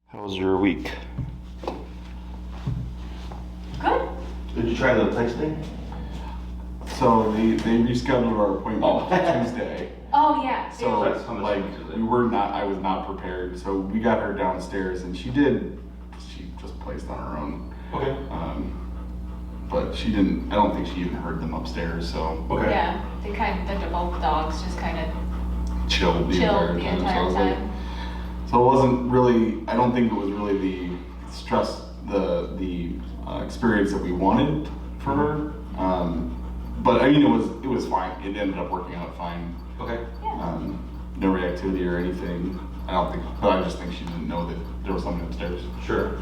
How was your week? Good. Did you try the texting? So they rescheduled our appointment Tuesday. Oh yeah. So That's coming like Tuesday. I was not prepared. So we got her downstairs and she just placed on her own. Okay. But I don't think she even heard them upstairs, so. Okay. Yeah, both dogs just kind of Chilled the chilled entire the time. entire So I was like, time. so it wasn't really, I don't think it was really the stress, the experience that we wanted for her. But I mean, it was fine. It ended up working out fine. Okay. Yeah. No reactivity or anything. But I just think she didn't know that there was something upstairs. Sure.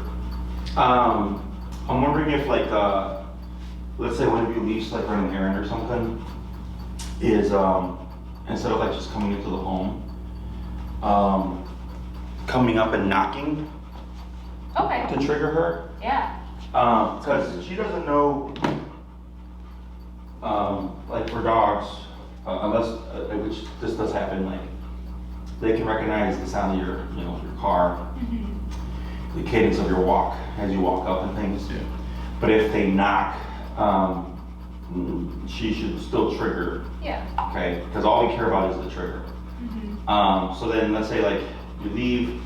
I'm wondering if let's say one of you leaves like run an errand or something, is instead of like just coming into the home, coming up and knocking Okay. to trigger her. Yeah. Because she doesn't know, like for dogs, unless, which this does happen, like they can recognize the sound of your car, Mm-hmm. the cadence of your walk as you walk up and things. Yeah. But if they knock, she should still trigger, Yeah. okay? Because all we care about is the trigger. Mm-hmm. So then let's say like you leave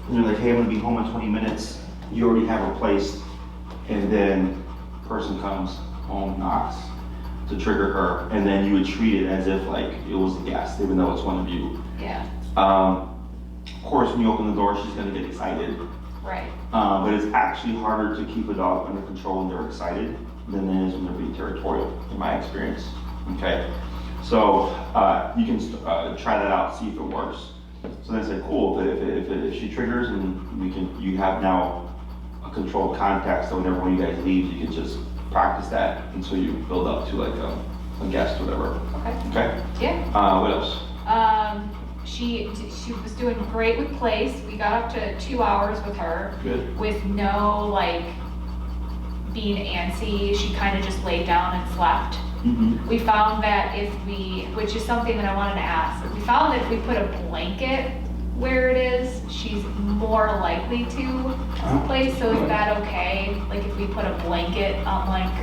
and you're like, hey, I'm gonna be home in 20 minutes. You already have her placed, and then person comes home, knocks to trigger her, and then you would treat it as if like it was a guest, even though it's one of you. Yeah. Of course, when you open the door, she's gonna get excited. Right. But it's actually harder to keep a dog under control when they're excited than it is when they're being territorial, in my experience. Okay, so you can try that out, see if it works. So then say, cool. If she triggers, and you have now a controlled contact. So whenever one of you guys leaves, you can just practice that until you build up to like a guest, or whatever. Okay. Okay. Yeah. What else? She was doing great with place. We got up to 2 hours with her. Good. With no like being antsy. She kind of just laid down and slept. Mm-hmm. We found that which is something that I wanted to ask, we found that if we put a blanket where it is, she's more likely to play. So is that okay? Like if we put a blanket on like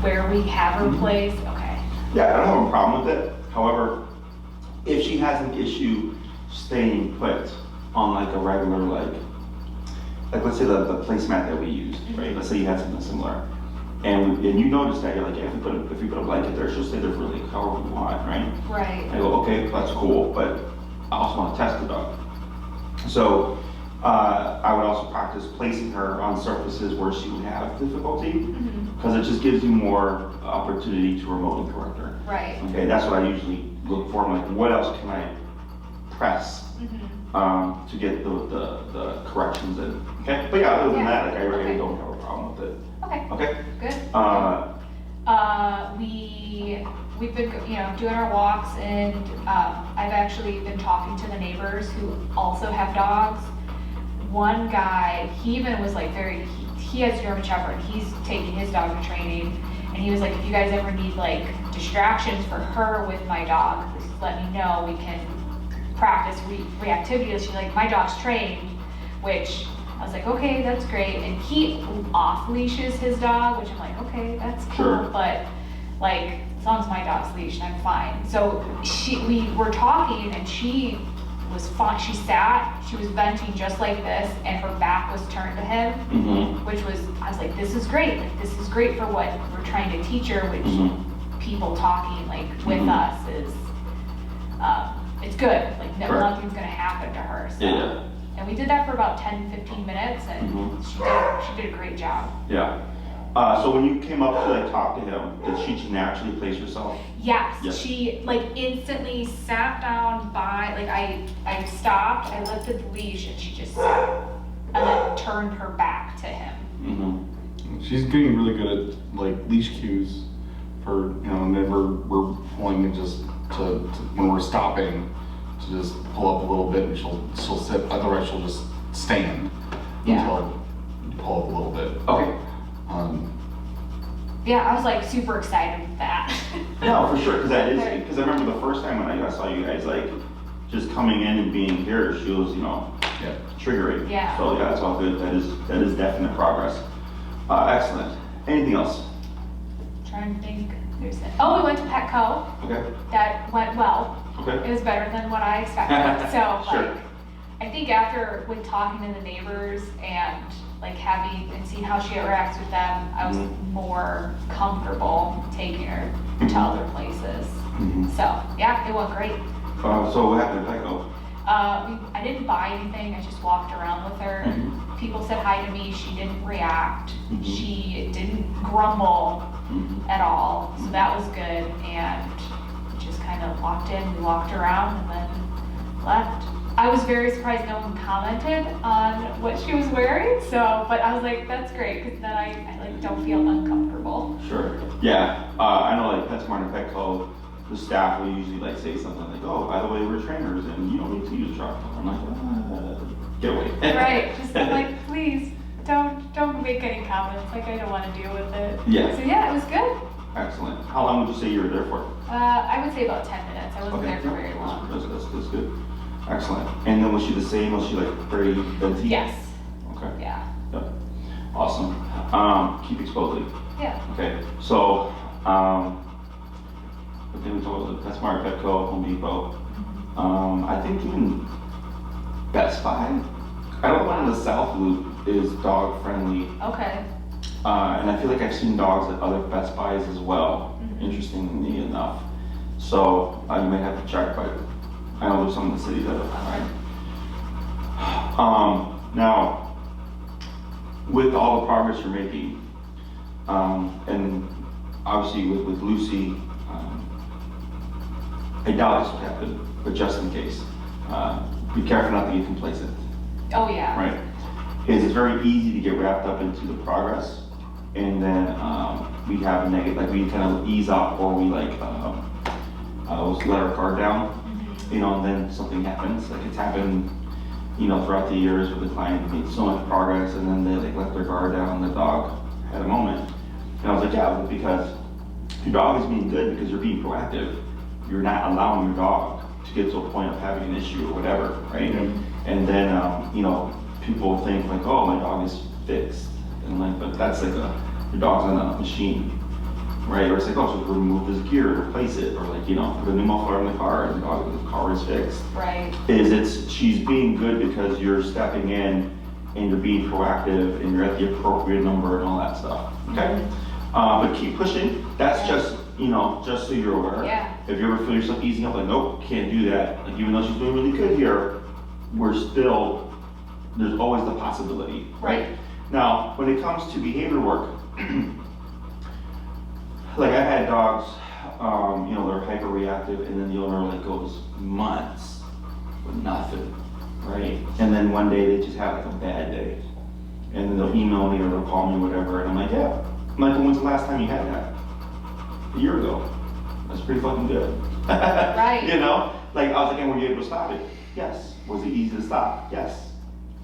where we have her place? Okay. Yeah, I don't have a problem with it. However, if she has an issue staying put on like a regular like let's say the placemat that we used, right? Let's say you had something similar, and you notice that you're like, yeah, if we put a blanket there, she'll stay there for like however we want, right? Right. I go, okay, that's cool, but I also want to test the dog. So I would also practice placing her on surfaces where she would have difficulty, because it just gives you more opportunity to remote and correct her. Right. Okay, that's what I usually look for. I'm like, what else can I press to get the corrections in? Okay, but yeah, other than that, like I really don't have a problem with it. Okay. Okay. Good. We've been doing our walks, and I've actually been talking to the neighbors who also have dogs. One guy, he even was like he has German Shepherd. He's taking his dog to training, and he was like, if you guys ever need like distractions for her with my dog, just let me know. We can practice reactivity. She's like, my dog's trained, which I was like, okay, that's great. And he off leashes his dog, which I'm like, okay, that's cool. Sure. But like, as long as my dog's leashed, I'm fine. So we were talking, and she was fine. She was venting just like this, and her back was turned to him, which was, I was like, this is great. Like, this is great for what we're trying to teach her, which people talking like with us is, it's good. Like nothing's gonna happen to her. So. Yeah. And we did that for about 10-15 minutes, and she did a great job. Yeah. So when you came up to like talk to him, did she naturally place herself? Yes. She like instantly sat down by, like I stopped, I lifted the leash, and she just sat and then turned her back to him. She's getting really good at like leash cues for, whenever we're pulling, and just to when we're stopping, to just pull up a little bit, and she'll sit. Otherwise, she'll just stand until you pull up a little bit. Okay. Yeah, I was like super excited with that. No, for sure, because I remember the first time when I saw you guys like just coming in and being here, she was Yeah. triggering. Yeah. So yeah, it's all good. That is definite progress. Excellent. Anything else? Trying to think. Oh, we went to Petco. Okay. That went well. Okay. It was better than what I expected. So Sure. like, I think after with talking to the neighbors and like having and seeing how she interacts with them, I was more comfortable taking her to other places. So yeah, it went great. So what happened at Petco? I didn't buy anything. I just walked around with her. People said hi to me. She didn't react. She didn't grumble at all. So that was good. And just kind of walked in. We walked around and then left. I was very surprised no one commented on what she was wearing. So, but I was like, that's great because then I like don't feel uncomfortable. Sure. Yeah. I know like PetSmart and Petco, the staff will usually like say something like, "Oh, by the way, we're trainers and you don't need to use a truck." I'm like, get away. Right. Just I'm like, please don't make any comments. Like I don't want to deal with it. Yeah. So yeah, it was good. Excellent. How long would you say you were there for? I would say about 10 minutes. I wasn't there for very Yeah, long. That's good. Excellent. And then was she the same? Was she like very venti? Yes. Okay. Yeah. Yep. Awesome. Keep exposing. Yeah. Okay. So, but then we talked about PetSmart, Petco, Home Depot. I think even Best Buy. I don't know one in the South Loop is dog friendly. Okay. And I feel like I've seen dogs at other Best Buys as well, interestingly enough. So you might have to check, but I know there's some in the city that are fine. Now, with all the progress you're making, and obviously with Lucy, I doubt this will happen, but just in case, be careful not to get complacent, Oh yeah. right? Because it's very easy to get wrapped up into the progress, and then we have a negative, like we kind of ease up, or we like let our guard down, you know, and then something happens. Like it's happened, you know, throughout the years where the client made so much progress, and then they like let their guard down, and the dog had a moment. And I was like, yeah, because your dog is being good because you're being proactive. You're not allowing your dog to get to a point of having an issue or whatever, right? And then, you know, people think like, oh, my dog is fixed. And like, but that's like your dog's on a machine, right? Or it's like, oh, so remove this gear, replace it, or like, you know, put a new muffler in the car and the car is fixed. Right. She's being good because you're stepping in and you're being proactive and you're at the appropriate number and all that stuff, okay? But keep pushing. That's just, you know, just so you're aware. Yeah. If you ever feel yourself easing up, like, nope, can't do that. Like, even though she's doing really good here, there's always the possibility, right? Now, when it comes to behavior work, like I've had dogs, you know, they're hyper reactive, and then the owner like goes months with nothing, right? And then one day they just have like a bad day, and then they'll email me or they'll call me, whatever, and I'm like, yeah. I'm like, when's the last time you had that? A year ago. That's pretty fucking good. Right. You know, like I was like, and were you able to stop it? Yes. Was it easy to stop? Yes.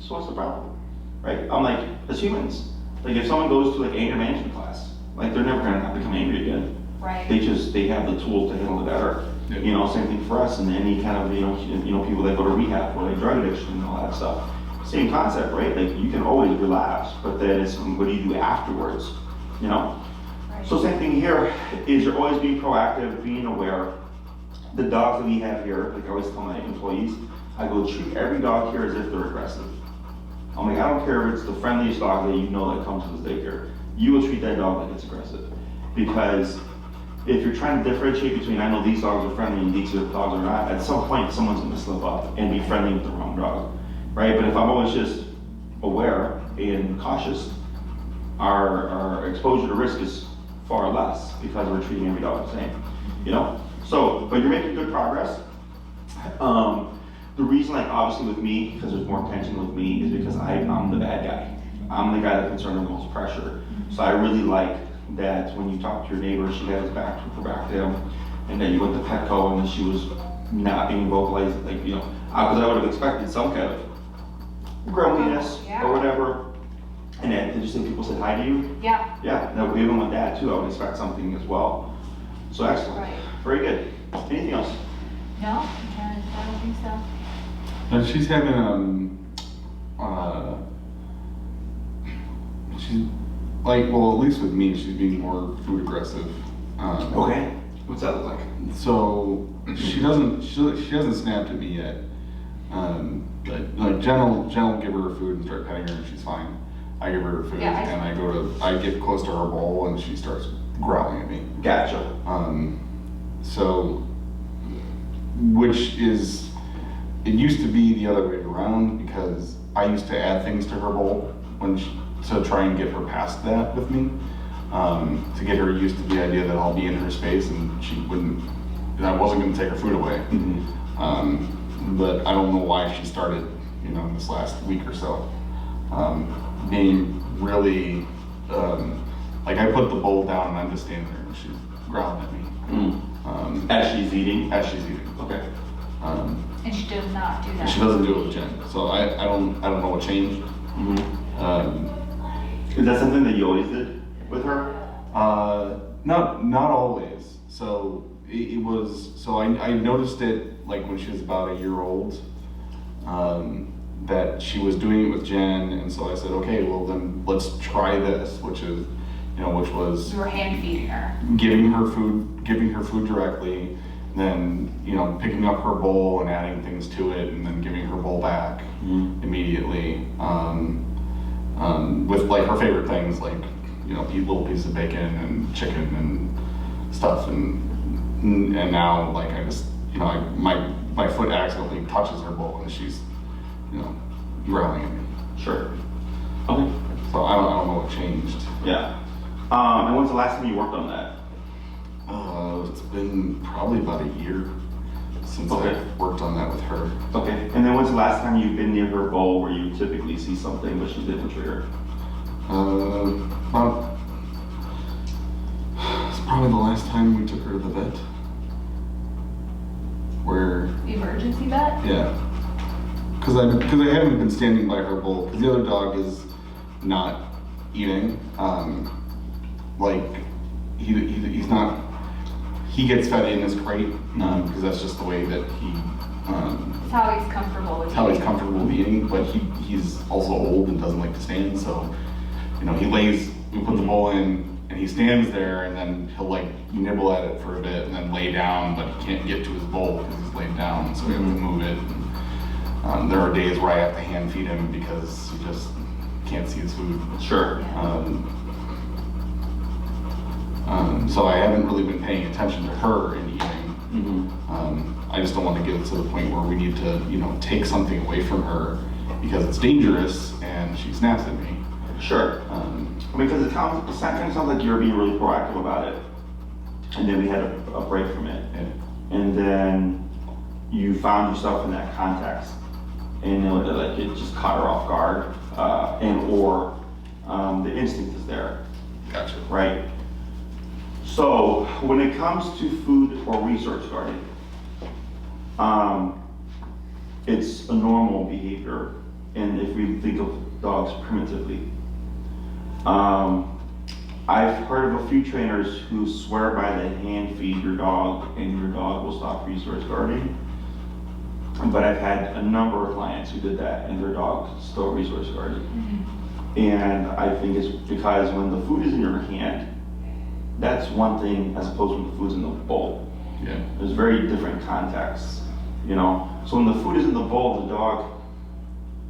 So what's the problem, right? I'm like, as humans, like if someone goes to like anger management class, like they're never gonna become angry again. Right. They have the tools to handle it better. Yep. You know, same thing for us and any kind of, you know, people that go to rehab for like drug addiction and all that stuff. Same concept, right? Like you can always relapse, but then it's what do you do afterwards, you know? Right. So same thing here is you're always being proactive, being aware. The dogs that we have here, like I always tell my employees, I go treat every dog here as if they're aggressive. I'm like, I don't care if it's the friendliest dog that you know that comes to the daycare. You will treat that dog like it's aggressive. Because if you're trying to differentiate between, I know these dogs are friendly and these dogs are not, at some point someone's gonna slip up and be friendly with the wrong dog, right? But if I'm always just aware and cautious, our exposure to risk is far less because we're treating every dog the same, you know? So, but you're making good progress. The reason, like obviously with me, because there's more tension with me, is because I'm the bad guy. I'm the guy that puts under the most pressure. So I really like that when you talk to your neighbor, she had his back to him, and then you went to Petco and then she was not being vocalized, like, you know, because I would have expected some kind of grumbliness or whatever. And then did you say people said hi to you? Yeah. Yeah, no, even with that too, I would expect something as well. So excellent. Right. Very good. Anything else? No, I don't think so. And she's having she's like, well, at least with me, she's being more food aggressive. Okay. What's that look like? So she hasn't snapped at me yet. But like Jen will give her her food and start petting her, and she's fine. I give her her food, Yeah, and I get close to her bowl, and she starts growling at me. Gotcha. So, which is, it used to be the other way around because I used to add things to her bowl to try and get her past that with me, to get her used to the idea that I'll be in her space and and I wasn't going to take her food away. But I don't know why she started, in this last week or so, being really, like I put the bowl down and I'm just standing there and she's growling at me. As she's eating? As she's eating. Okay. And she does not do that. And she doesn't do it with Jen, so I don't know what changed. Is that something that you always did with her? Not always. So it was. So I noticed it like when she was about a year old, that she was doing it with Jen, and so I said, okay, well then let's try this, which was You were hand feeding her. giving her food directly, then picking up her bowl and adding things to it, and then giving her bowl back immediately. With like her favorite things, like eat little pieces of bacon and chicken and stuff, and now like I just my foot accidentally touches her bowl and she's growling at me. Sure. Okay. So I don't know what changed. Yeah. And when's the last time you worked on that? It's been probably about a year since I've worked on that with her. Okay. And then when's the last time you've been near her bowl where you typically see something but she didn't trigger? It's probably the last time we took her to the vet. Where? The emergency vet? Yeah. Because I haven't been standing by her bowl because the other dog is not eating. Like he's not. He gets fed in his crate because that's just the way that he. It's how he's comfortable with It's how he's eating. comfortable with eating, but he's also old and doesn't like to stand. So, he lays. We put the bowl in, and he stands there, and then he'll like nibble at it for a bit, and then lay down, but he can't get to his bowl because he's laid down. So we have to move it. And, there are days where I have to hand feed him because he just can't see his food. Sure. So I haven't really been paying attention to her in eating. I just don't want to get it to the point where we need to, take something away from her because it's dangerous and she snaps at me. Sure. Because it kind of sounds like you're being really proactive about it, and then we had a break from it, and then you found yourself in that context, and it just caught her off guard, or the instinct is there. Gotcha. Right. So when it comes to food or resource guarding, it's a normal behavior, and if we think of dogs primitively, I've heard of a few trainers who swear by the hand feed your dog and your dog will stop resource guarding. But I've had a number of clients who did that and their dog still resource guarded. And I think it's because when the food is in your hand, that's one thing as opposed to when the food's in the bowl. Yeah. There's very different contexts, So when the food is in the bowl, the dog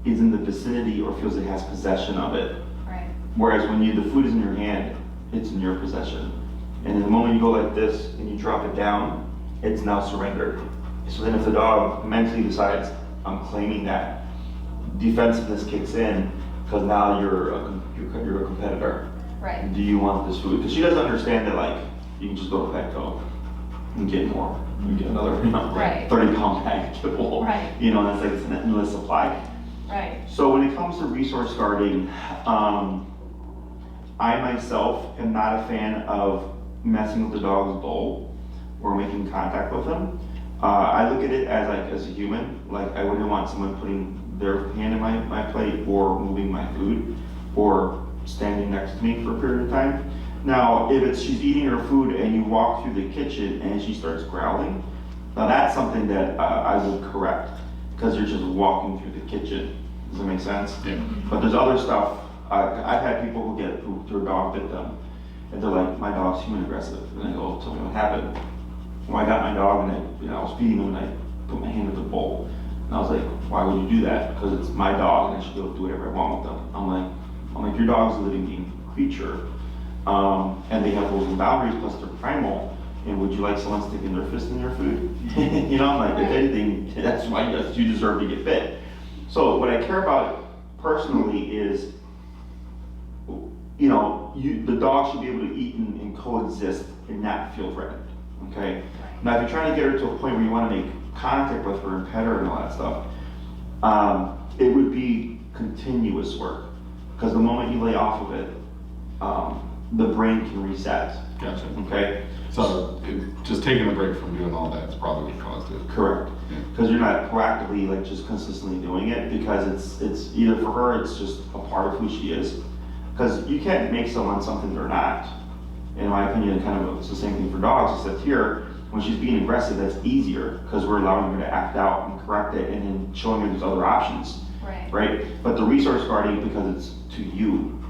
is in the vicinity or feels it has possession of it. Right. Whereas when the food is in your hand, it's in your possession. And the moment you go like this and you drop it down, it's now surrendered. So then if the dog mentally decides, I'm claiming that, defensiveness kicks in because now you're a competitor. Right. Do you want this food? Because she doesn't understand that like, you can just go to Petco and get more. You get another Right. 30-pound bag of kibble. Right. And it's like it's an endless supply. Right. So when it comes to resource guarding, I myself am not a fan of messing with the dog's bowl or making contact with him. I look at it as a human, like I wouldn't want someone putting their hand in my plate or moving my food or standing next to me for a period of time. Now, if she's eating her food and you walk through the kitchen and she starts growling, now that's something that I would correct because you're just walking through the kitchen. Does that make sense? Yeah. But there's other stuff. I've had people who their dog bit them, and they're like, my dog's human aggressive. And I go, tell me what happened. Well, I got my dog and I was feeding him and I put my hand in the bowl. And I was like, why would you do that? Because it's my dog and I should be able to do whatever I want with them. I'm like, your dog's a living being creature. And they have rules and boundaries, plus they're primal. And would you like someone sticking their fist in your food? I'm like, if anything, that's why you deserve to get bit. So what I care about personally is, the dog should be able to eat and coexist and not feel threatened, okay? Now, if you're trying to get her to a point where you want to make contact with her and pet her and all that stuff, it would be continuous work. Because the moment you lay off of it, the brain can reset. Gotcha. Okay? So just taking a break from doing all that is probably what caused it. Correct. Because you're not proactively just consistently doing it, because it's either for her, it's just a part of who she is. Because you can't make someone something they're not. In my opinion, it's the same thing for dogs, except here, when she's being aggressive, that's easier because we're allowing her to act out and correct it and then showing her there's other options. Right? But the resource guarding, because it's to you,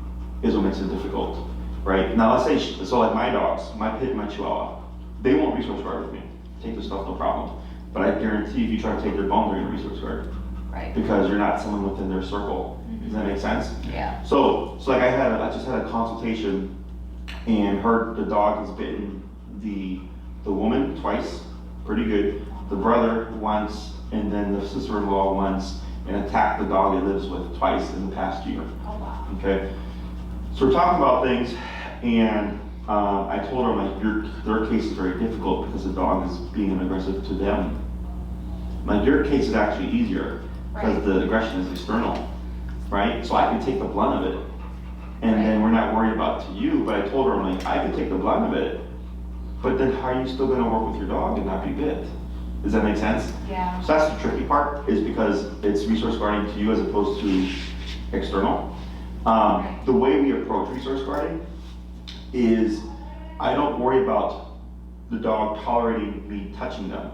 is what makes it difficult. Right? Now let's say, so like my dogs, my pit and my chihuahua, they won't resource guard with me. Take the stuff, no problem. But I guarantee if you try to take their bone, they're gonna resource guard. Right. Because you're not someone within their circle. Does that make sense? Yeah. So like I just had a consultation and the dog has bitten the woman twice, pretty good, the brother once, and then the sister-in-law once, and attacked the dog he lives with twice in the past year. Oh, wow. Okay? So we're talking about things, and I told her, I'm like, their case is very difficult because the dog is being aggressive to them. Like, your case is actually easier because the aggression is external, right? So I can take the blunt of it, and then we're not worried about it to you, but I told her, I'm like, I can take the blunt of it, but then how are you still gonna work with your dog and not be bit? Does that make sense? Yeah. So that's the tricky part, is because it's resource guarding to you as opposed to external. The way we approach resource guarding is, I don't worry about the dog tolerating me touching them.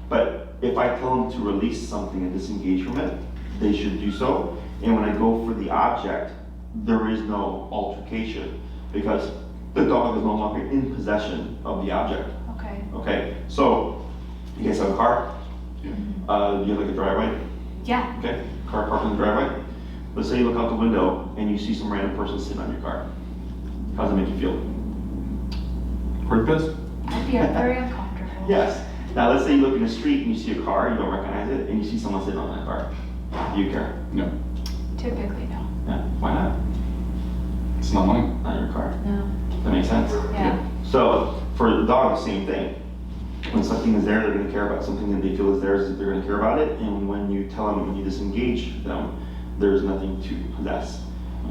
But if I tell them to release something and disengage from it, they should do so. And when I go for the object, there is no altercation because the dog is no longer in possession of the object. Okay. Okay, so you guys have a car? Yeah. Do you have like a driveway? Yeah. Okay, car parked in the driveway. Let's say you look out the window and you see some random person sitting on your car. How does it make you feel? Pretty pissed? I'd be very uncomfortable. Yes. Now let's say you look in the street and you see a car, you don't recognize it, and you see someone sitting on that car. Do you care? No. Typically, no. Yeah. Why not? It's not mine. Not your car. No. That makes sense? Yeah. So for the dog, the same thing. When something is there, they're going to care about something that they feel is theirs, they're going to care about it. And when you tell them, when you disengage them, there's nothing to possess.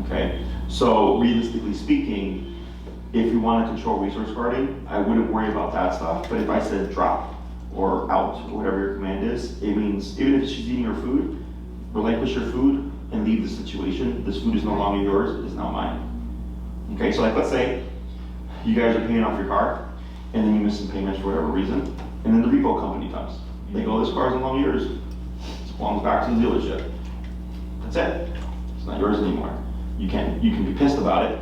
Okay? So realistically speaking, if you want to control resource guarding, I wouldn't worry about that stuff. But if I said drop or out, or whatever your command is, it means even if she's eating her food, relinquish your food and leave the situation. This food is no longer yours, it is now mine. Okay, so like let's say you guys are paying off your car and then you miss some payments for whatever reason, and then the repo company comes. They go, this car is no longer yours. It belongs back to the dealership. That's it. It's not yours anymore. You can be pissed about it,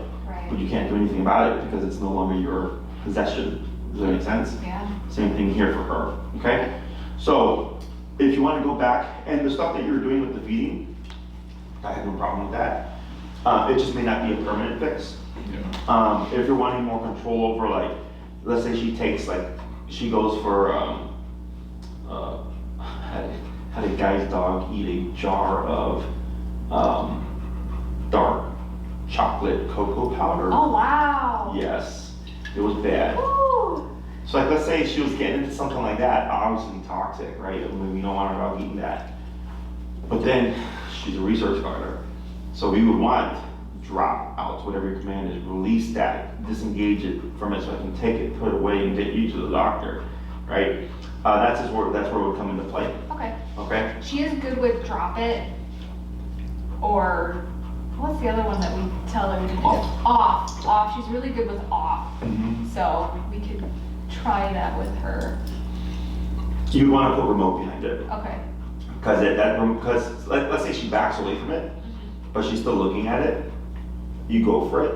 but you can't do anything about it because it's no longer your possession. Does that make sense? Yeah. Same thing here for her, okay? So, if you want to go back, and the stuff that you're doing with the feeding, I have no problem with that. It just may not be a permanent fix. Yeah. If you're wanting more control over, like, let's say she takes, like, she goes for, had a guy's dog eat a jar of dark chocolate cocoa powder. Oh, wow. Yes, it was bad. Ooh. So like, let's say she was getting into something like that, obviously toxic, right? I mean, we don't want our dog eating that. But then she's a research guarder. So we would want drop out, whatever your command is, release that, disengage it from it so I can take it, put it away, and get you to the doctor, right? That's where it would come into play. Okay. Okay? She is good with drop it, or what's the other one that we tell her to do? Off. Off. She's really good with off. Mm-hmm. So we could try that with her. You want to put remote behind it. Okay. Because let's say she backs away from it, but she's still looking at it, you go for it,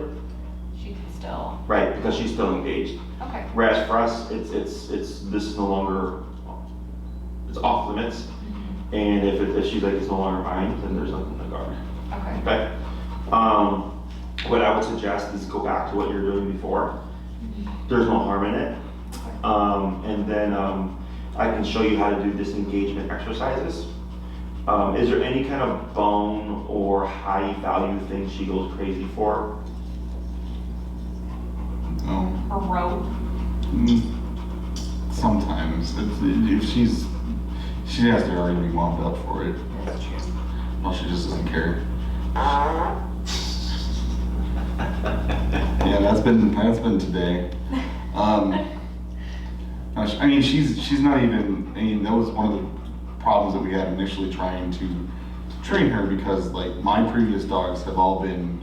She can still, right? Because she's still engaged. okay. Whereas for us, this is no longer, it's off limits. And if she's like, it's no longer mine, then there's nothing to guard. Okay. Okay? What I would suggest is go back to what you were doing before. There's no harm in it. And then I can show you how to do disengagement exercises. Is there any kind of bone or high value thing she goes crazy for? No. A rope. Sometimes, if she has to already be wound up for it. Well, she just doesn't care. Yeah, that's been today. I mean, she's not even. I mean, that was one of the problems that we had initially trying to train her, because like my previous dogs have all been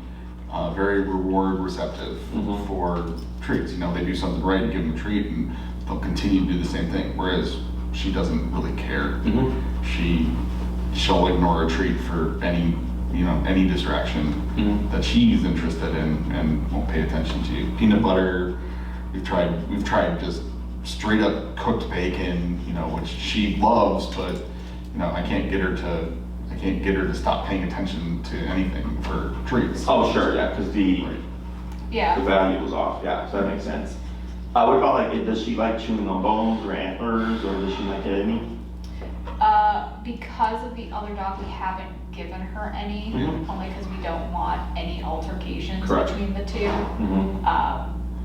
very reward receptive for treats. You know, they do something right, you give them a treat, and they'll continue to do the same thing. Whereas she doesn't really care. She'll ignore a treat for any distraction that she's interested in, and won't pay attention to. Peanut butter, we've tried just straight up cooked bacon, which she loves, but I can't get her to stop paying attention to anything for treats. Oh, sure, yeah, because the Yeah. value was off, yeah, so that makes sense. What about does she like chewing on bones or antlers, or does she like any? Because of the other dog, we haven't given her any, only because we don't want any altercations Correct. between the two.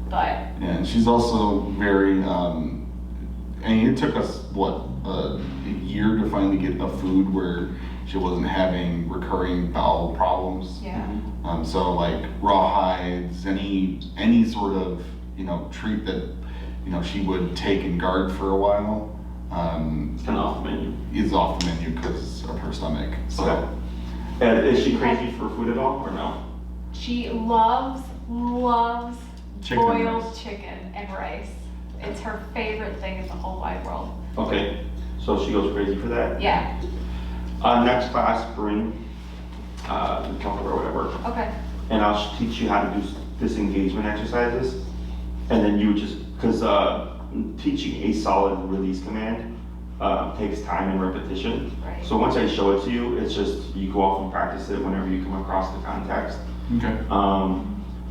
But Yeah, and she's also very, and it took us, a year to finally get a food where she wasn't having recurring bowel problems. yeah, So like rawhides, any sort of, treat that, she would take and guard for a while, It's kind of off the menu. is off the menu because of her stomach. So, Okay. And is she crazy for food at all, or no? she loves Chicken and boiled rice. chicken and rice. It's her favorite thing in the whole wide world. Okay, so she goes crazy for that? Yeah. Next class, bring the comforter or whatever, Okay. and I'll teach you how to do disengagement exercises. And then you just, because teaching a solid release command takes time and repetition. Right. So once I show it to you, it's just, you go off and practice it whenever you come across the context. okay.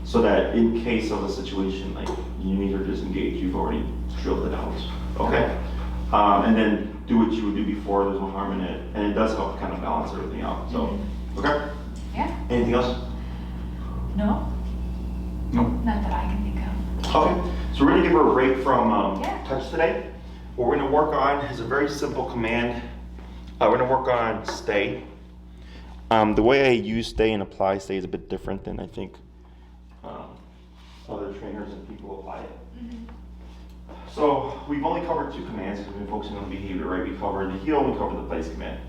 So that in case of a situation like you need her to disengage, you've already drilled it out. Okay? And then do what you would do before, there's no harm in it. And it does help kind of balance everything out. So, okay? Yeah. Anything else? No, Nope. not that I can think of. Okay, so we're gonna give her a break from Yeah. touch today. What we're gonna work on is a very simple command. We're gonna work on stay. The way I use stay and apply stay is a bit different than I think other trainers and people apply it. So we've only covered two commands because we've been focusing on behavior, right? We covered the heel, we covered the place command.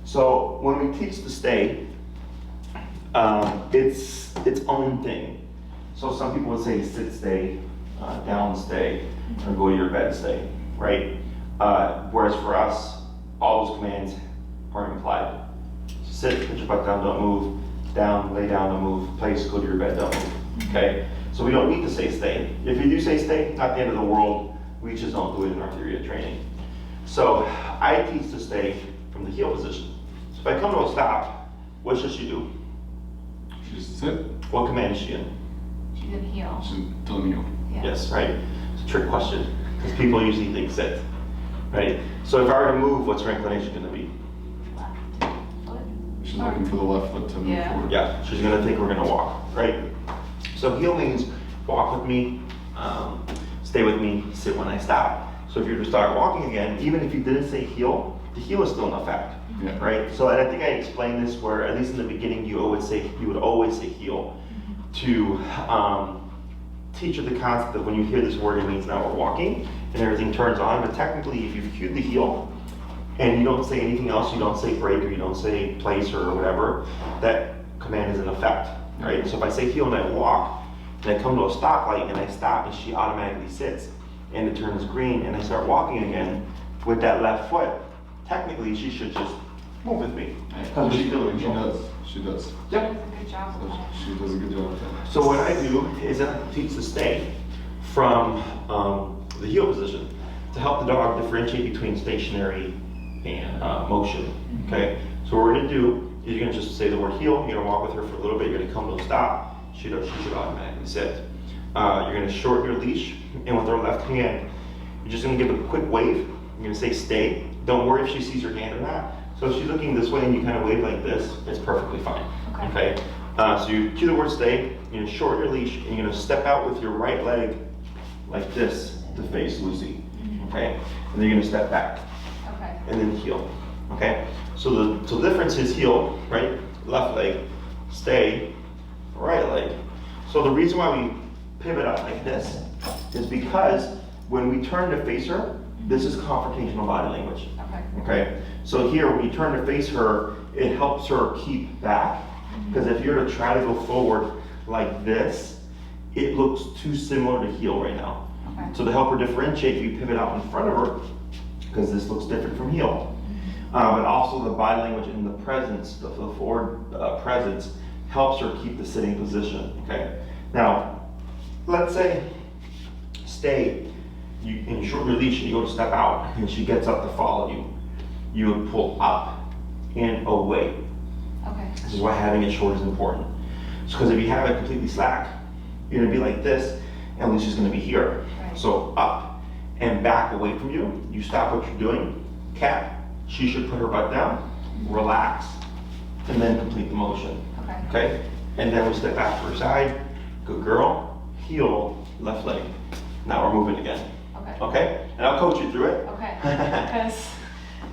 So when we teach the stay, it's its own thing. So some people would say sit stay, down stay, or go to your bed stay, right? Whereas for us, all those commands are implied. Sit, put your butt down, don't move. Down, lay down, don't move. Place, go to your bed, don't move. Okay? So we don't need to say stay. If you do say stay, not the end of the world. We just don't do it in our theory of training. So I teach to stay from the heel position. So if I come to a stop, what should she do? She just sit. What command is she in? She's in heel. She's telling you. Yeah. Yes, right? It's a trick question, because people usually think sit, right? So if I were to move, what's her inclination gonna be? Left foot. She's looking for the left foot to move Yeah. forward. Yeah, she's gonna think we're gonna walk, right? So heel means walk with me, stay with me, sit when I stop. So if you were to start walking again, even if you didn't say heel, the heel is still in effect, Yeah. right? So and I think I explained this where, at least in the beginning, you would always say heel to teach her the concept of when you hear this word, it means now we're walking and everything turns on. But technically, if you've cued the heel and you don't say anything else, you don't say break or you don't say place or whatever, that command is in effect, right? So if I say heel and I walk, and I come to a stoplight and I stop and she automatically sits and it turns green and I start walking again with that left foot, technically she should just move with me. Because She she's doing does, she does. She Yep. does a good job with that. She does a good job with that. So what I do is I teach the stay from the heel position to help the dog differentiate between stationary and motion, okay? So what we're gonna do is you're gonna just say the word heel, you're gonna walk with her for a little bit, you're gonna come to a stop, she should automatically sit. You're gonna shorten your leash, and with her left hand, you're just gonna give a quick wave, you're gonna say stay. Don't worry if she sees your hand or not. So if she's looking this way and you kind of wave like this, it's perfectly fine, Okay. okay? So you cue the word stay, you're gonna shorten your leash, and you're gonna step out with your right leg like this to face Lucy, okay? And then you're gonna step back, Okay. and then heel, okay? So the difference is heel, right? Left leg, stay, right leg. So the reason why we pivot up like this is because when we turn to face her, this is confrontational body language, Okay. okay? So here, when you turn to face her, it helps her keep back, because if you're to try to go forward like this, it looks too similar to heel right now. Okay. So to help her differentiate, you pivot out in front of her, because this looks different from heel. But also the body language and the presence, the forward presence, helps her keep the sitting position, okay? Now, let's say, stay, and you shorten your leash and you go to step out, and she gets up to follow you. You would pull up and away. Okay. This is why having it short is important. Because if you have it completely slack, you're gonna be like this, and Lucy's gonna be here. Right. So up and back away from you, you stop what you're doing, cat, she should put her butt down, relax, and then complete the motion, Okay. okay? And then we step back to her side, good girl, heel, left leg. Now we're moving again, Okay. okay? And I'll coach you through it. Okay. Because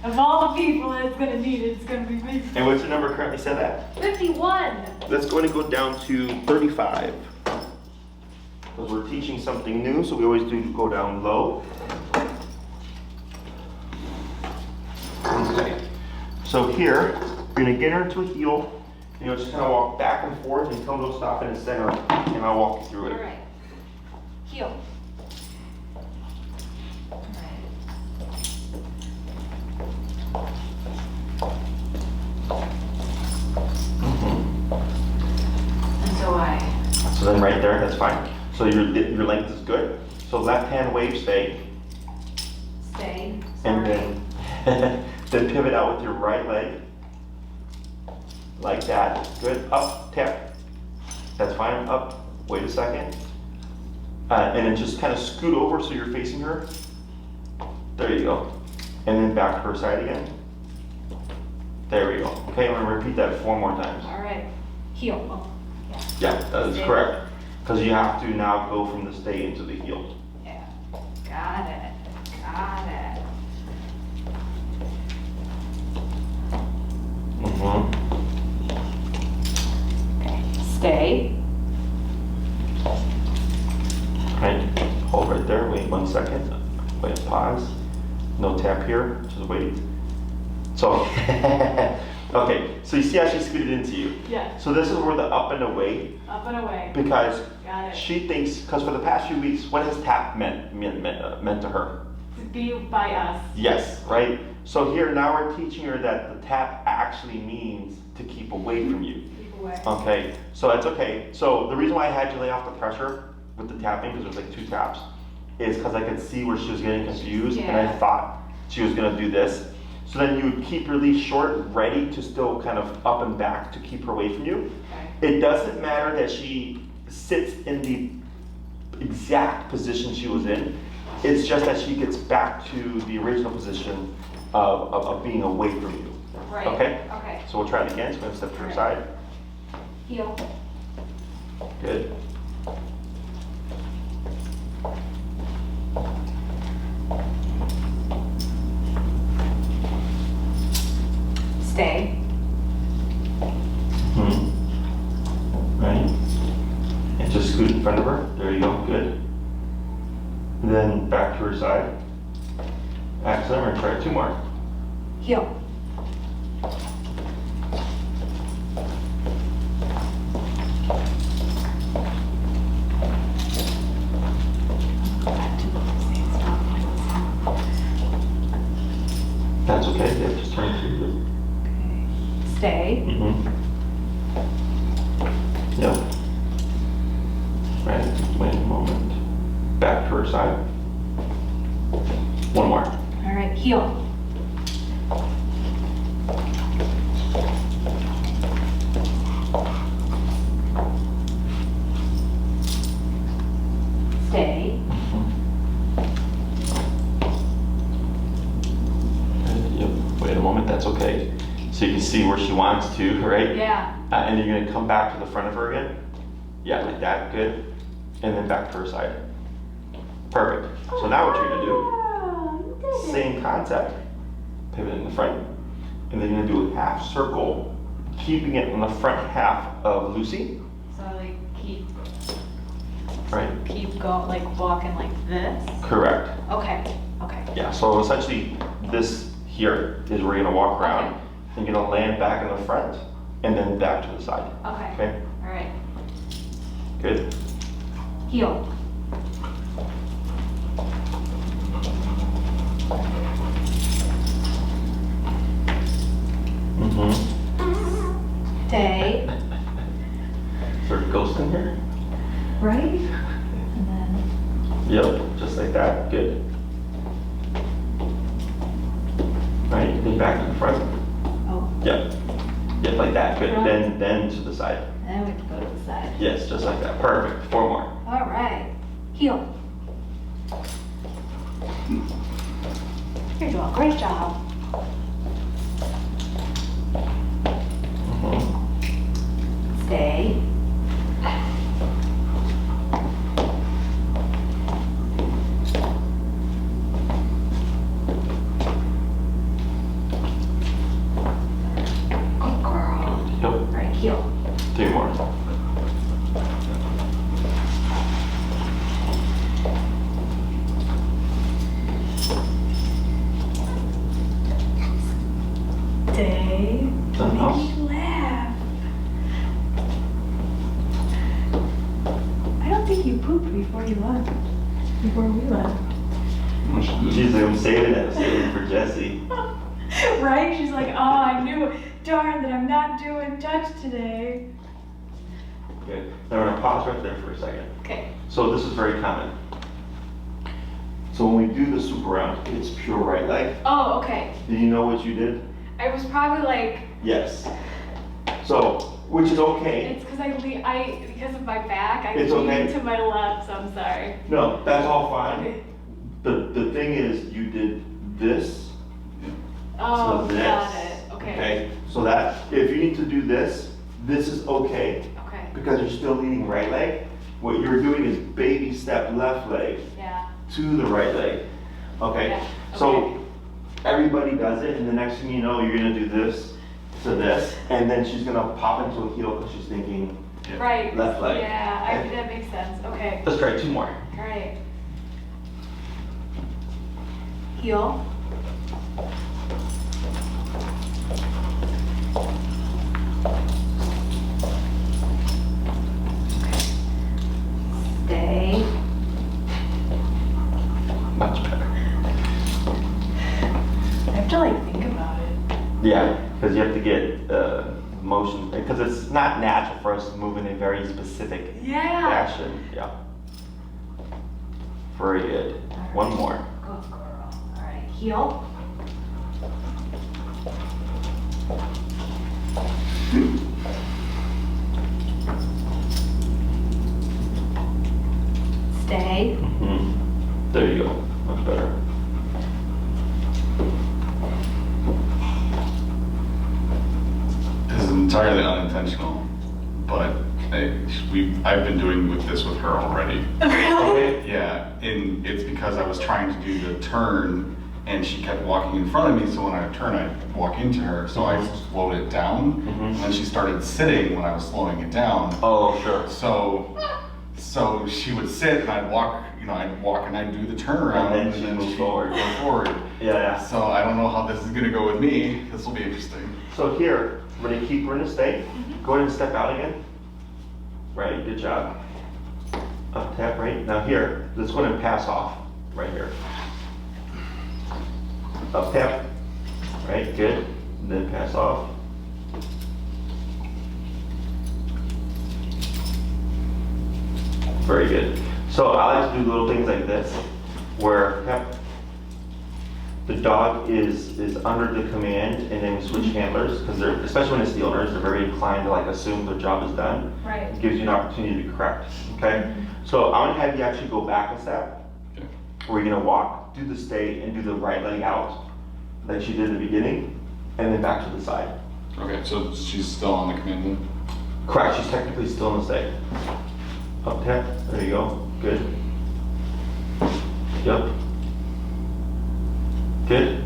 of all the people it's gonna need, it's gonna be me. And what's your number currently set at? 51. Let's go and go down to 35. Because we're teaching something new, so we always do go down low. Okay. So here, you're gonna get her into a heel, and you'll just kind of walk back and forth and come to a stop in the center, and I'll walk you through All it. right. Heel. All right. And so So then right there, that's fine. So your length is good. So left hand wave, stay, stay. and Sorry. then pivot out with your right leg. Like that, good, up, tap. That's fine, up, wait a second. And then just kind of scoot over so you're facing her. There you go. And then back to her side again. There we go. Okay, I'm gonna repeat that 4 more times. All right. Heel. Oh, yeah. Yeah, that is Stay. correct. Because you have to now go from the stay into the heel. Yeah. Got it. Got it. Okay. Stay. Right, hold right there, wait 1 second. Wait, pause. No tap here, just wait. So, okay, so you see how she scooted into you? Yeah. So this is where the up and away, Up and away. because Got it. she thinks, because for the past few weeks, what has tap meant to her? To be by us. Yes, right? So here, now we're teaching her that the tap actually means to keep away from you. Keep away. Okay, so that's okay. So the reason why I had you lay off the pressure with the tapping, because there's like 2 taps, is because I could see where she was getting confused, and I Yeah. thought she was gonna do this. So then you would keep your leash short, ready to still kind of up and back to keep her away from you. Okay. It doesn't matter that she sits in the exact position she was in. It's just that she gets back to the original position of being away from you. Right. Okay? Okay. So we'll try it again. So we're gonna step to her Right. side. Heel. Good. Stay. Right. And just scoot in front of her. There you go. Good. And then back to her side. Excellent. We're gonna try 2 more. Heel. That's okay. Yeah, just turn through. Stay. Yep. Right, wait a moment. Back to her side. One more. All right, heel. Stay. Yep, wait a moment, that's okay. So you can see where she wants to, right? Yeah. And you're gonna come back to the front of her again. Yeah, like that, good. And then back to her side. Perfect. So now what you're gonna do, Oh, you did it. same concept. Pivot in the front. And then you're gonna do a half circle, keeping it in the front half of Lucy. So like Right? keep going, like walking like this. Correct. Okay. Okay. Yeah, so essentially this here is where you're gonna walk around. Okay. And you're gonna land back in the front and then back to the side. Okay. Okay? All right. Good. Heel. Stay. Is there a ghost in here? Right? And then Yep, just like that. Good. Right, then back to the front. oh, Yep. Yep, like that. Good. Front. Then to the side. and then we can go to the side. Yes, just like that. Perfect. 4 more. All right. Heel. You're doing a great job. Stay. Good girl. Yep. All right, heel. 3 more. Stay. Nothing else? Make me laugh. I don't think you pooped before you left. Before we left. She's like, I'm saving it. I'm saving it for Jessie. Right? She's like, oh, I knew. Darn that I'm not doing touch today. Good. Now we're gonna pause right there for a second. Okay. So this is very common. So when we do the swoop around, it's pure right leg. Oh, okay. Do you know what you did? I was probably like, Yes. So, which is okay. it's because because of my back, I It's lean okay. to my left, so I'm sorry. No, that's all fine. Okay. The thing is, you did this Oh, to this. got it. Okay. So that, if you need to do this, this is okay, Okay. because you're still leaning right leg. What you're doing is baby step left leg Yeah. to the right leg. Okay? Yeah, So, okay. everybody does it, and the next thing you know, you're gonna do this to this, and then she's gonna pop into a heel because she's thinking Right. left leg. Yeah, Okay. that makes sense. Okay. Let's try 2 more. All right. Heel. Stay. Much better. I have to like think about it. Yeah, because you have to get motion, because it's not natural for us to move in a very specific Yeah. fashion. Yeah. Very good. One more. Good girl. All right. Heel. Stay. There you go. Much better. This is entirely unintentional, but I've been doing this with her already. Okay. Yeah, and it's because I was trying to do the turn and she kept walking in front of me, so when I turn, I walk into her, so I slowed it down, and then she started sitting when I was slowing it down. Oh, sure. So she would sit and I'd walk and I'd do the turnaround And then she'd move forward. Go forward. Yeah. So I don't know how this is gonna go with me. This will be interesting. So here, we're gonna keep her in a stay. Go ahead and step out again. Right, good job. Up tap, right? Now here, let's go ahead and pass off, right here. Up tap, right, good. And then pass off. Very good. So I like to do little things like this, where the dog is under the command, and then we switch handlers, because they're, especially when it's the owners, they're very inclined to like assume their job is done. Right. It gives you an opportunity to correct, okay? So I'm gonna have you actually go back a step, Okay. where you're gonna walk, do the stay, and do the right leg out, like you did in the beginning, and then back to the side. Okay, so she's still on the command loop? Correct, she's technically still in the stay. Up tap, there you go, good. Yep. Good,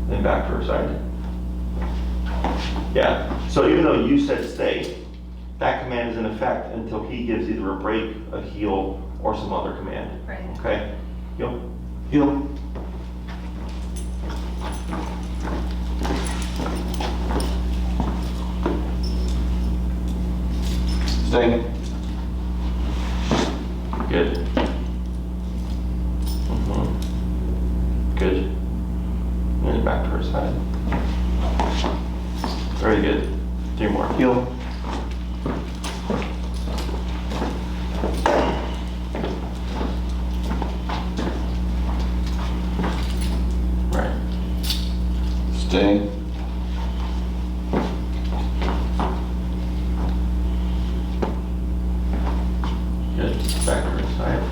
then back to her side. Yeah, so even though you said stay, that command is in effect until he gives either a break, a heel, or some other command. Right. Okay? Yep. Heel. Stay. Good. Good. And back to her side. Very good. 3 more. Heel. Right. Stay. Good. Back to her side.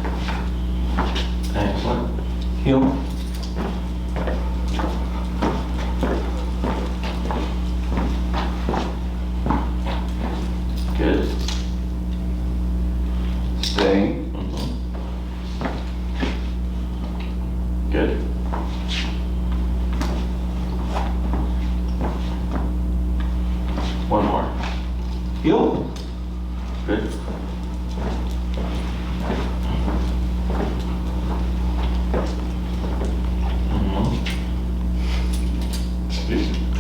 Excellent. Heel. Good. Stay. Good. One more. Heel. Good.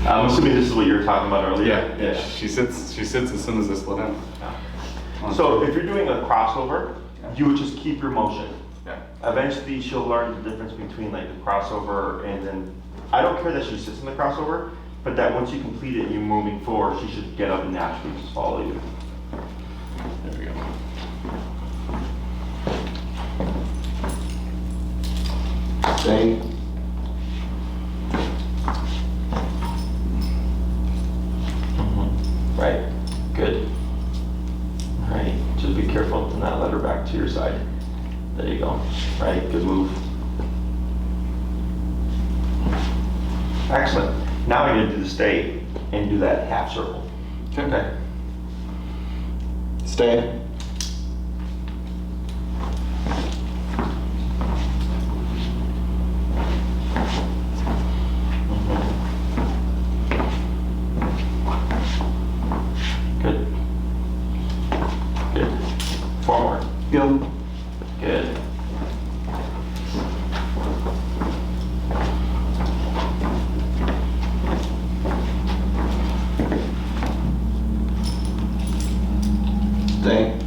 I'm assuming this is what you were talking about earlier. Yeah, she sits as soon as I slow down. So if you're doing a crossover, you would just keep your motion. Yeah. Eventually, she'll learn the difference between like the crossover and then, I don't care that she sits in the crossover, but that once you complete it and you're moving forward, she should get up and naturally just follow you. There we go. Stay. Right, good. All right, just be careful to not let her back to your side. There you go. Right, good move. Excellent. Now we're gonna do the stay and do that half circle. Okay. Stay. Good. Good. 4 more. Heel. Good. Stay.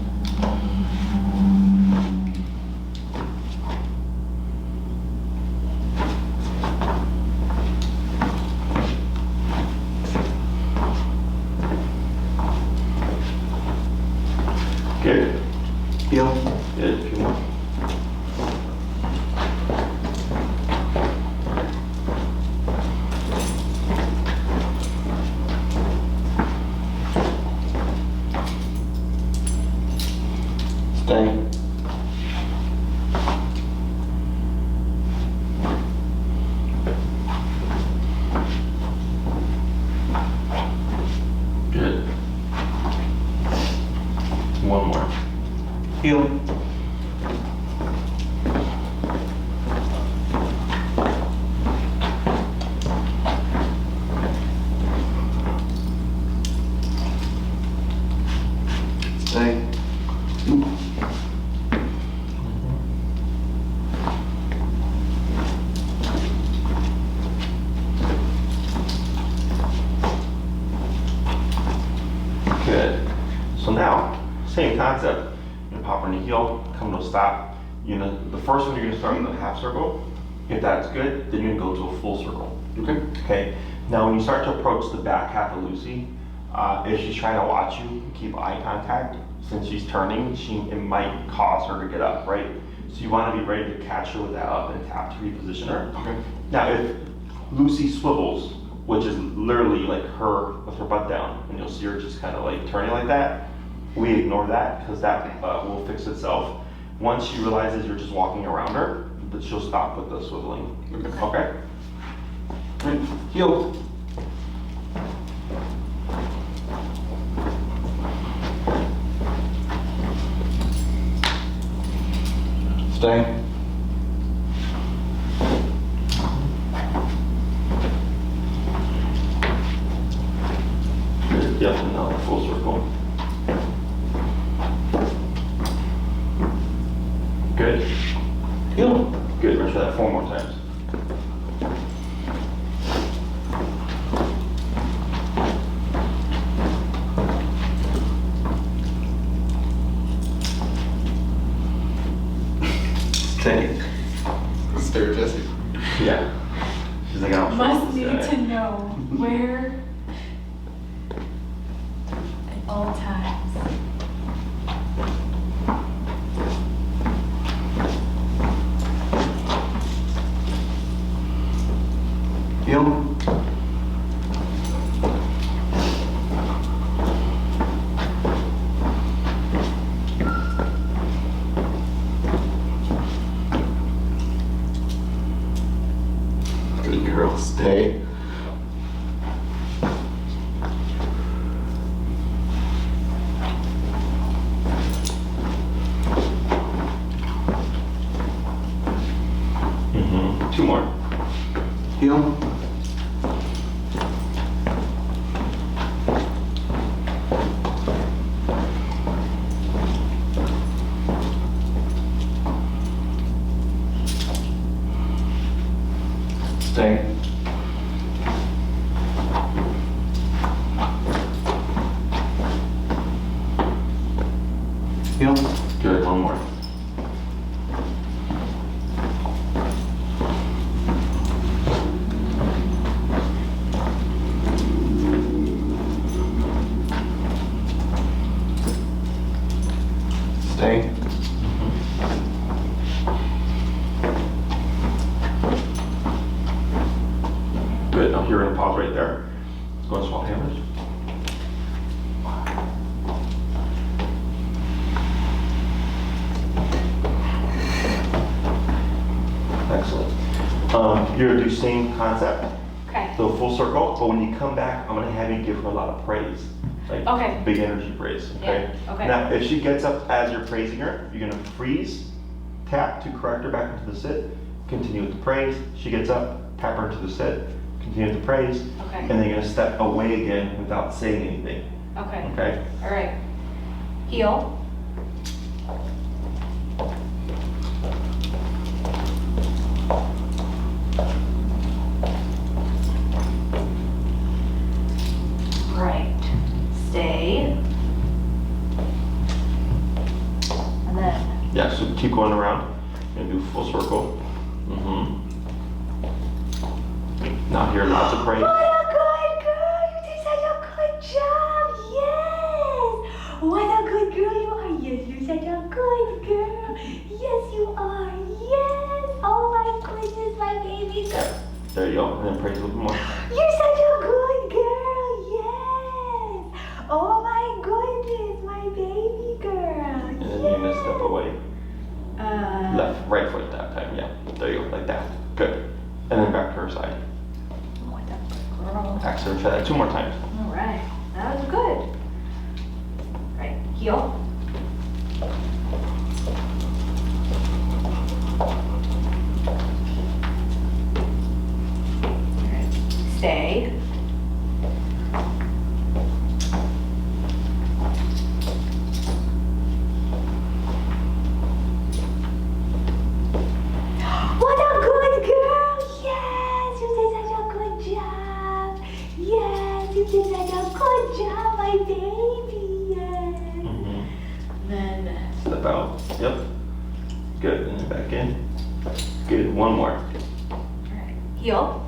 Good. Heel. Good. A few more. Stay. Good. One more. Heel. Stay. Good. So now, same concept. You're gonna pop her in the heel, come to a stop. You know, the first one you're gonna start with a half circle. If that's good, then you're gonna go to a full circle. Okay. Okay. Now, when you start to approach the back half of Lucy, if she's trying to watch you, keep eye contact. since she's turning, it might cause her to get up, right? So you want to be ready to catch her with that up and tap to reposition her. Okay. Now, if Lucy swivels, which is literally like her with her butt down, and you'll see her just kind of like turning like that, we ignore that because that will fix itself. Once she realizes you're just walking around her, that she'll stop with the swiveling. Okay. Okay? Right. Heel. Stay. Yep, and now full circle. Good. Heel. Good, let's try that 4 more times. Stay. Stare, Jesse. Yeah. She's like, I don't Must trust need this to guy. know where at all times. Heel. Good girl, stay. Mm-hmm. 2 more. Heel. Stay. Heel. Good, 1 more. Stay. Good, now you're gonna pause right there. Let's go and swap hammers. Excellent. You're gonna do same concept, Okay. so full circle, but when you come back, I'm gonna have you give her a lot of praise. Like Okay. big energy praise, okay? Yeah, okay. Now, if she gets up as you're praising her, you're gonna freeze, tap to correct her back into the sit, continue with the praise. She gets up, tap her into the sit, continue with the praise, Okay. and then you're gonna step away again without saying anything, Okay. okay? All right. Heel. Right. Stay. And then, Yeah, so keep going around and do full circle. Mm-hmm. Now here, lots of praise. what a good girl! You did such a good job! Yes! What a good girl you are! Yes, you're such a good girl! Yes, you are! Yes! Oh my goodness, my baby girl! Yeah, there you go, and then praise a little bit more. You're such a good girl! Yes! Oh my goodness, my baby girl! And then you're gonna step away. Left, right foot that time, yeah. There you go, like that. Good. And then back to her side. What a good girl! Excellent, try that 2 more times. All right, that was good. Right, heel. All right, stay. What a good girl! Yes, you did such a good job. Yes, you did such a good job, my baby. Yes. Mm-hmm. Then, Step out, yep. Good, and then back in. Good, 1 more. all right, heel.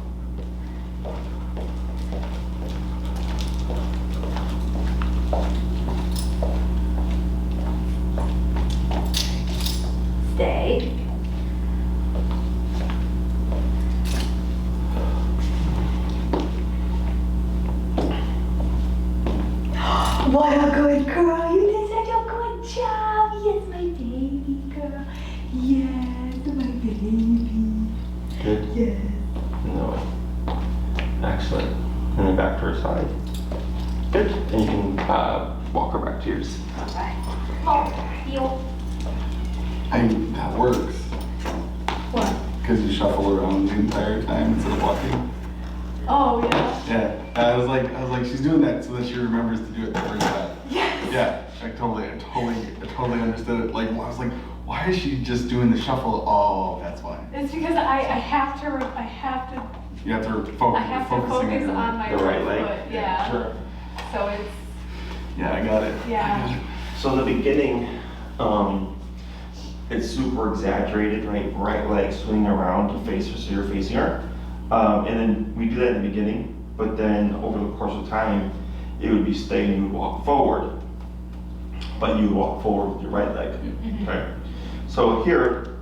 What a good girl. You did such a good job. Yes, my baby girl. Yes, my baby. Good. Yes. No. Excellent. And then back to her side. Good. And you can walk her back to yours. Alright. Oh, heel. That works. What? Because you shuffle around the entire time instead of walking. Oh, yeah. Yeah. I was like, she's doing that so that she remembers to do it the first time. Yes. Yeah. I totally understood it. Like, I was like, why is she just doing the shuffle? Oh, that's why. It's because I have to, You have to I have to focus your- on my the right leg. foot. Yeah. Sure. So it's, Yeah, I got it. Yeah. So in the beginning, it's super exaggerated, right leg swinging around to face her, so you're facing her. And then we do that in the beginning, but then over the course of time, it would be stay and you would walk forward. But you would walk forward with your right leg, okay? So here,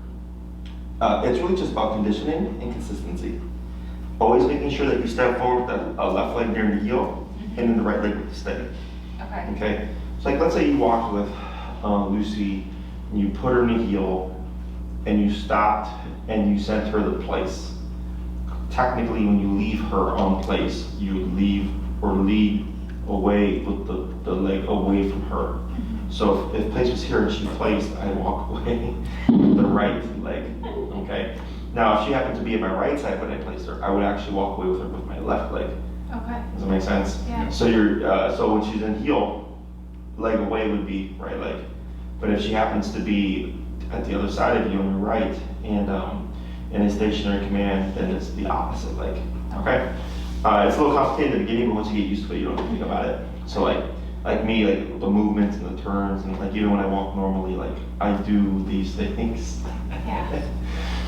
it's really just about conditioning and consistency. Always making sure that you step forward with the left leg near the heel, and then the right leg with the stay. okay. Okay, so like let's say you walked with Lucy, and you put her in the heel, and you stopped and you sent her to place. Technically, when you leave her on place, you leave or lead away with the leg away from her. So if place was here and she placed, I walk away with the right leg. Okay. Now, if she happened to be at my right side when I placed her, I would actually walk away with her with my left leg. Okay. Does that make sense? Yeah. So so when she's in heel, leg away would be right leg. But if she happens to be at the other side of you on your right and in a stationary command, then it's the opposite leg. Okay. It's a little complicated in the beginning, but once you get used to it, you don't think about it. So like me, like the movements and the turns, and like even when I walk normally, like I do these things. Yeah.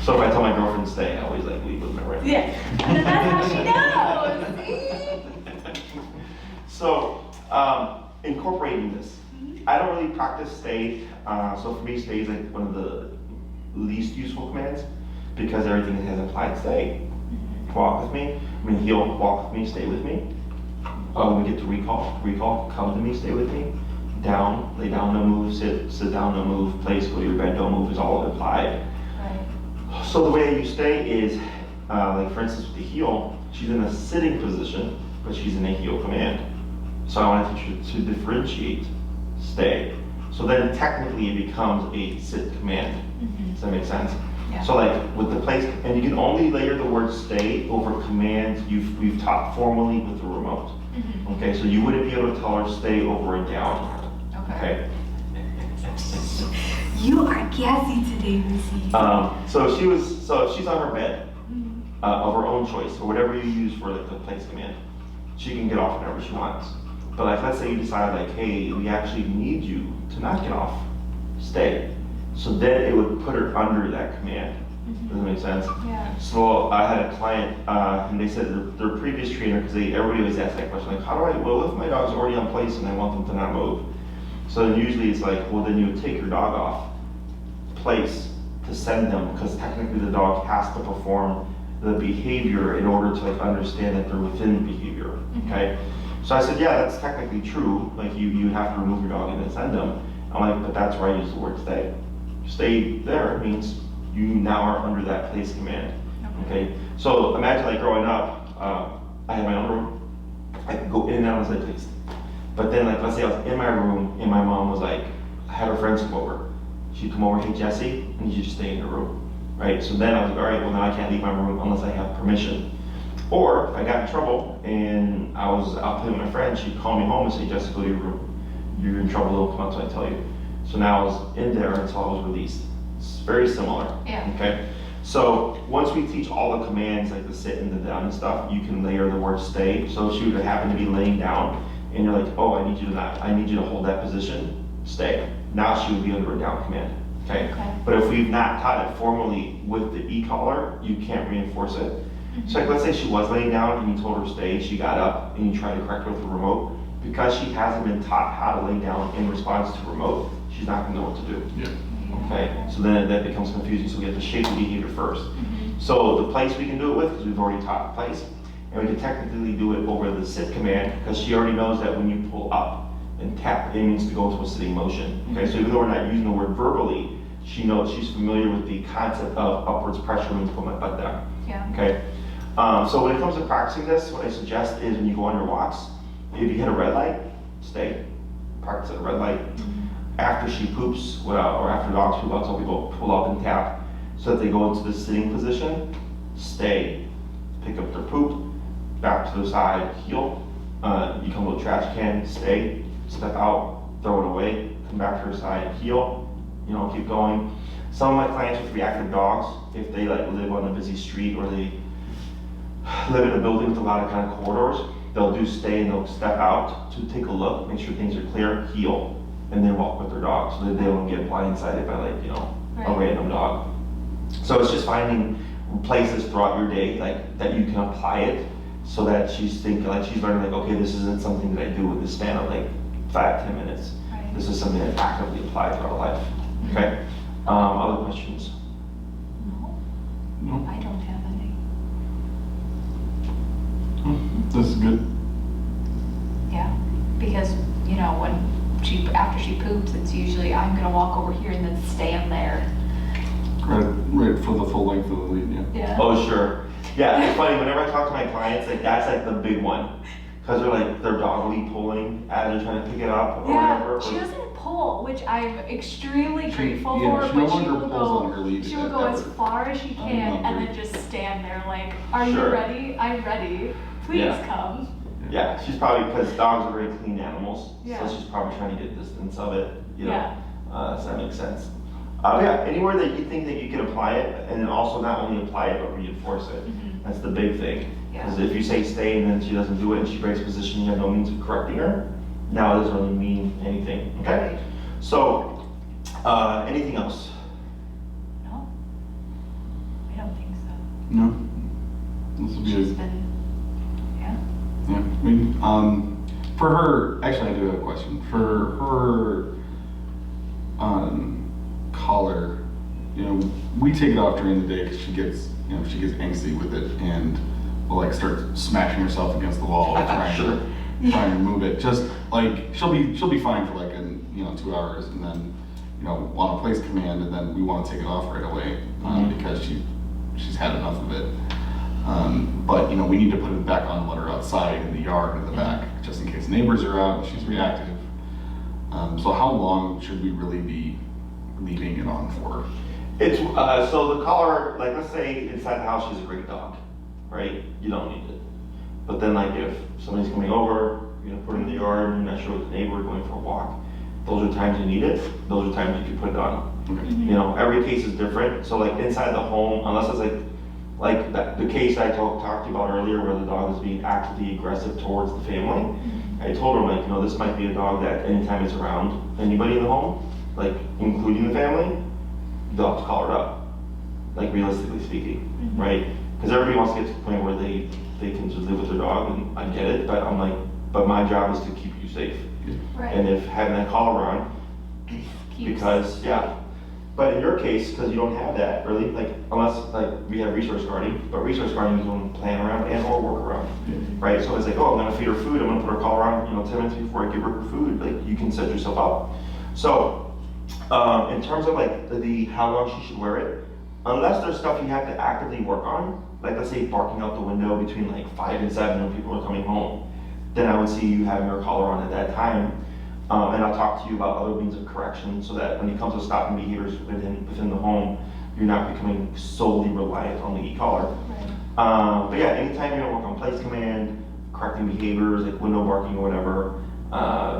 So if I tell my girlfriend to stay, I always like leave with my right leg. Yeah. That's how she knows. See? So, incorporating this. I don't really practice stay, so for me stay is like one of the least useful commands because everything has implied stay. Walk with me, heel, walk with me, stay with me. We get to recall, come to me, stay with me. Down, lay down, no move, sit down, no move, place, go to your bed, don't move is all implied. Right. So the way you stay is, like for instance with the heel, she's in a sitting position, but she's in a heel command. So I want to teach her to differentiate stay. So then technically it becomes a sit command. Does that make sense? Yeah. So like with the place, and you can only layer the word stay over commands we've taught formally with the remote. Okay, so you wouldn't be able to tell her stay over and down. Okay. You are gassy today, Lucy. So she's on her bed of her own choice, or whatever you use for like the place command. She can get off whenever she wants. But like, let's say you decide like, hey, we actually need you to not get off, stay. So then it would put her under that command. Does that make sense? Yeah. So I had a client, and they said their previous trainer, because everybody always asks that question, like, well, if my dog's already on place and I want them to not move. So then usually it's like, well, then you would take your dog off place to send them, because technically the dog has to perform the behavior in order to like understand that they're within the behavior, okay? So I said, yeah, that's technically true. Like you have to remove your dog and then send them. I'm like, but that's where I use the word stay. Stay there means you now are under that place command, okay? So imagine like growing up, I had my own room. I could go in and out as I pleased. But then like, let's say I was in my room and my mom was like, I had her friends come over. She'd come over, hey Jesse, I need you to stay in your room, right? So then I was like, all right, well now I can't leave my room unless I have permission. Or if I got in trouble and I was out playing with my friend, she'd call me home and say, Jesse, go to your room. You're in trouble, don't come out until I tell you. So now I was in there until I was released. It's very similar, Yeah. okay? So once we teach all the commands, like the sit and the down and stuff, you can layer the word stay. So if she would happen to be laying down and you're like, oh, I need you to hold that position, stay. Now she would be under a down command, okay? But if we've not taught it formally with the e-collar, you can't reinforce it. So like, let's say she was laying down and you told her to stay, she got up and you tried to correct her with the remote. Because she hasn't been taught how to lay down in response to remote, she's not gonna know what to do. Yeah. Okay, so then that becomes confusing, so we have to shape the behavior first. So the place we can do it with, because we've already taught the place, and we can technically do it over the sit command, because she already knows that when you pull up, And tap, it means to go into a sitting motion. Okay, so even though we're not using the word verbally, she knows, she's familiar with the concept of upwards pressure means put my butt down. Yeah. Okay, so when it comes to practicing this, what I suggest is when you go on your walks, if you hit a red light, stay. Practice at a red light. After she poops, or after dogs poop, I'll tell people pull up and tap so that they go into the sitting position, stay. Pick up their poop, back to the side, heel. You come to a trash can, stay, step out, throw it away, come back to her side, heel, you know, keep going. Some of my clients with reactive dogs, if they like live on a busy street or they live in a building with a lot of kind of corridors, they'll do stay and they'll step out to take a look, make sure things are clear, heel, and then walk with their dog so that they don't get blindsided by like, you know, a random dog. So it's just finding places throughout your day like that you can apply it so that she's thinking, like she's learning like, okay, this isn't something that I do with the span of like 5-10 minutes. Right. This is something that actively applied throughout life. Okay? Other questions? No, I don't have any. This is good. Yeah, because, you know, after she poops, it's usually, I'm gonna walk over here and then stand there. Right for the full length of the lead, yeah. Yeah. Oh, sure. Yeah, it's funny, whenever I talk to my clients, like that's like the big one. Because they're like, they're doggy pulling as they're trying to pick it up or Yeah, whatever. she doesn't pull, which I'm extremely grateful yeah, for, she no but she longer will pulls on her go, lead she will go as ever. far as she can and then just stand there like, are you Sure. ready? I'm ready. Please Yeah. come. Yeah, she's probably, because dogs are very clean animals, Yeah. so she's probably trying to get distance of it, you know. Yeah. So that makes sense. Yeah, anywhere that you think that you can apply it, and then also not only apply it, but reinforce it. That's the big thing. Because if you say stay and then she doesn't do it and she breaks position, you have no means of correcting her. Now it doesn't really mean anything, okay? So, anything else? No, I don't think so. No? This will be She's a, been, yeah. yeah. I mean, for her, actually I do have a question. For her, collar, you know, we take it off during the day because she gets, you know, she gets angsty with it and will like start smashing herself against the wall trying to move it. Just like she'll be fine for like 2 hours and then, you know, want to place command and then we want to take it off right away because she's had enough of it. But you know, we need to put it back on and let her outside in the yard in the back just in case neighbors are out and she's reactive. So how long should we really be leaving it on for? It's, so the collar, like let's say inside the house she's a great dog, right? You don't need it. But then like if somebody's coming over, you know, put it in the yard, you're not sure with the neighbor, going for a walk, those are times you need it, those are times you can put it on. Okay. You know, every case is different. So like inside the home, unless it's like the case I talked to you about earlier where the dog is being actively aggressive towards the family, I told her like, you know, this might be a dog that anytime it's around anybody in the home, like including the family, they'll have to collar it up, like realistically speaking, right? Because everybody wants to get to the point where they can just live with their dog, and I get it, but I'm like, but my job is to keep you safe. Right. And if having that collar on, because, yeah. But in your case, because you don't have that really, like, unless like we have resource guarding, but resource guarding you can plan around and or work around, right? So it's like, oh, I'm gonna feed her food, I'm gonna put her collar on, you know, 10 minutes before I give her her food, like you can set yourself up. So, in terms of like the how long she should wear it, unless there's stuff you have to actively work on, like let's say barking out the window between like 5 and 7 when people are coming home, then I would see you having your collar on at that time. And I'll talk to you about other means of correction so that when it comes to stopping behaviors within the home, you're not becoming solely reliant on the e-collar. Right. But yeah, anytime you're gonna work on place command, correcting behaviors like window barking or whatever,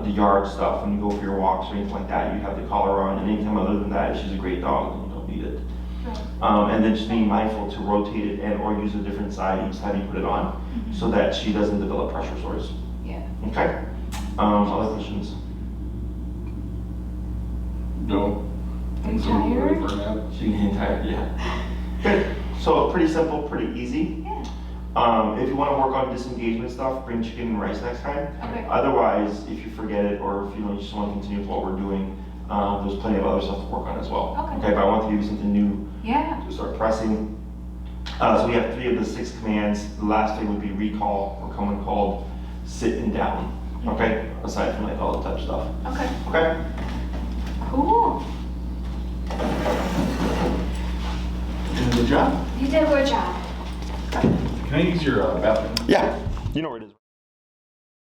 the yard stuff, when you go for your walks or anything like that, you have the collar on, and anytime other than that, if she's a great dog, then you don't need it. Right. And then just being mindful to rotate it and or use a different side each time you put it on so that she doesn't develop pressure sores. Yeah. Okay? Other questions? No. Are you So we're ready tired? for a nap? She getting tired, yeah. Good. So pretty simple, pretty easy. Yeah. If you want to work on disengagement stuff, bring chicken and rice next time. Okay. Otherwise, if you forget it or if you just want to continue with what we're doing, there's plenty of other stuff to work on as well. Okay. But I want to give you something new Yeah. to start pressing. So we have 3 of the 6 commands. The last thing would be recall, or command called sit and down. Okay, aside from like all the touch stuff. Okay. Okay. Cool. Did a good job. You did a good job. Can I use your bathroom? Yeah, you know where it is.